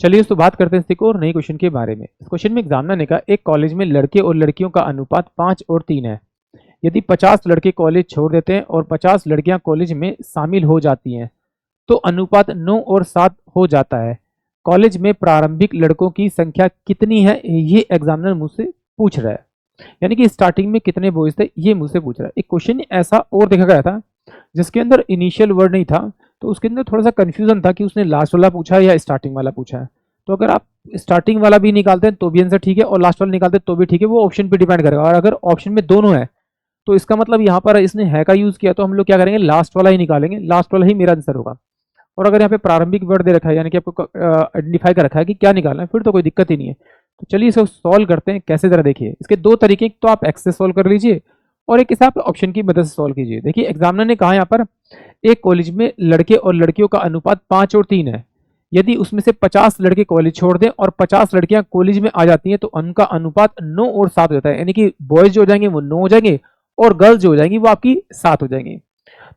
चलिए तो बात करते हैं इसी को और नई क्वेश्चन के बारे में। इस क्वेश्चन में एग्जामिनर ने कहा एक कॉलेज में लड़के और लड़कियों का अनुपात 5 और 3 है। यदि 50 लड़के कॉलेज छोड़ देते हैं और 50 लड़कियां कॉलेज में शामिल हो जाती हैं तो अनुपात 9 और 7 हो जाता है। कॉलेज में प्रारंभिक लड़कों की संख्या कितनी है ये एग्जामिनर मुझसे पूछ रहा है। यानी कि स्टार्टिंग में कितने बॉयज थे ये मुझसे पूछ रहा है। एक क्वेश्चन ऐसा और देखा गया था जिसके अंदर इनिशियल वर्ड नहीं था, तो उसके अंदर थोड़ा सा कंफ्यूजन था कि उसने लास्ट वाला पूछा है या स्टार्टिंग वाला पूछा है। तो अगर आप स्टार्टिंग वाला भी निकालते हैं तो भी आंसर ठीक है और लास्ट वाला निकालते हैं तो भी ठीक है, वो ऑप्शन पे डिपेंड करेगा। और अगर ऑप्शन में दोनों है तो इसका मतलब यहाँ पर इसने है का यूज किया, तो हम लोग क्या करेंगे, लास्ट वाला ही निकालेंगे, लास्ट वाला ही मेरा आंसर होगा। और अगर यहाँ पे प्रारंभिक वर्ड दे रखा है यानी कि आपको आइडेंटिफाई कर रखा है कि क्या निकालना है, फिर तो कोई दिक्कत ही नहीं है। तो चलिए इसे सॉल्व करते हैं। कैसे जरा देखिए, इसके दो तरीके, तो आप एक्स से सॉल्व कर लीजिए और एक हिसाब ऑप्शन की मदद से सॉल्व कीजिए। देखिए एग्जामिनर ने कहा यहाँ पर एक कॉलेज में लड़के और लड़कियों का अनुपात 5 और 3 है। यदि उसमें से 50 लड़के कॉलेज छोड़ दें और 50 लड़कियां कॉलेज में आ जाती हैं तो उनका अनुपात 9 और 7 हो जाता है। यानी कि बॉयज जो हो जाएंगे वो 9 हो जाएंगे और गर्ल्स जो हो जाएंगी वो आपकी 7 हो जाएंगी।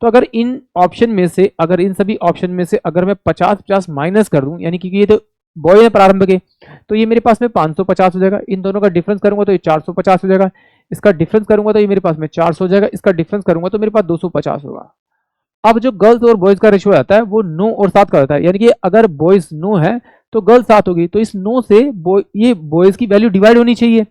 तो अगर इन ऑप्शन में से, अगर इन सभी ऑप्शन में से अगर मैं 50-50 माइनस कर दूं, यानी कि ये तो बॉय है प्रारंभ के, तो ये मेरे पास में 550 हो जाएगा। इन दोनों का डिफरेंस करूंगा तो ये 450 हो जाएगा। इसका डिफरेंस करूंगा तो ये मेरे पास में 400 हो जाएगा। इसका डिफरेंस करूंगा तो मेरे पास 250 होगा। अब जो गर्ल्स और बॉयज का रेशियो आता है वो 9 और 7 का होता है। यानी कि अगर बॉयज 9 है तो गर्ल्स 7 होगी, तो इस 9 से ये बॉयज की वैल्यू डिवाइड होनी चाहिए।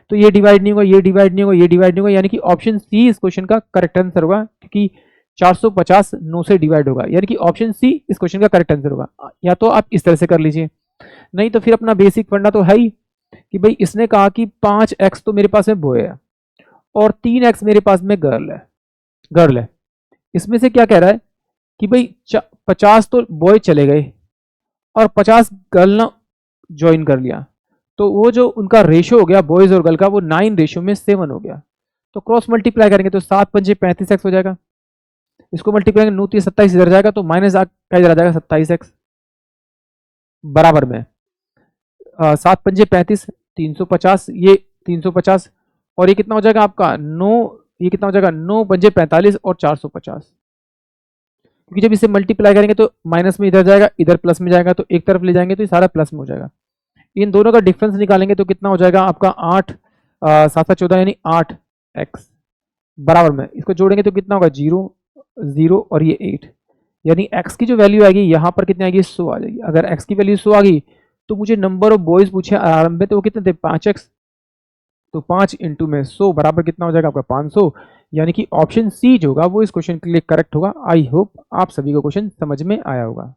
तो ये डिवाइड नहीं होगा, ये डिवाइड नहीं होगा, ये डिवाइड नहीं होगा, यानी कि ऑप्शन सी इस क्वेश्चन का करेक्ट आंसर होगा, क्योंकि 450 9 से डिवाइड होगा, यानी कि ऑप्शन सी इस क्वेश्चन का करेक्ट आंसर होगा। या तो आप इस तरह से कर लीजिए, नहीं तो फिर अपना बेसिक फंडा तो है ही कि भाई इसने कहा कि 5x तो मेरे पास में बॉय है और 3x मेरे पास में गर्ल है। इसमें से क्या कह रहा है कि भाई 50 तो बॉय चले गए और 50 गर्ल ना ज्वाइन कर लिया, तो वो जो उनका रेशियो हो गया बॉयज और गर्ल का वो 9 रेशियो में 7 हो गया। तो क्रॉस मल्टीप्लाई करेंगे तो 7 पंजे 35x हो जाएगा। इसको मल्टीप्लाई करेंगे 9 3 27 इधर जाएगा तो माइनस क्या इधर आ जाएगा 27x बराबर में 7 पंजे 35, 350, ये 350 और ये कितना हो जाएगा आपका 9, ये कितना हो जाएगा 9 पंजे 45 और 450। क्योंकि जब इसे मल्टीप्लाई करेंगे तो माइनस में इधर जाएगा, इधर प्लस में जाएगा, तो एक तरफ ले जाएंगे तो ये सारा प्लस में हो जाएगा। इन दोनों का डिफरेंस निकालेंगे तो कितना हो जाएगा आपका 8 7 14 यानी 8x बराबर में, इसको जोड़ेंगे तो कितना होगा 0 0 और ये 8, यानी x की जो वैल्यू आएगी यहाँ पर कितनी आएगी 100 आ जाएगी। अगर x की वैल्यू 100 आ गई तो मुझे नंबर ऑफ बॉयज पूछे आरंभ में तो वो कितने थे 5x, तो 5 इंटू में 100 बराबर कितना हो जाएगा आपका 500। यानी कि ऑप्शन सी जो होगा वो इस क्वेश्चन के लिए करेक्ट होगा। आई होप आप सभी को क्वेश्चन समझ में आया होगा।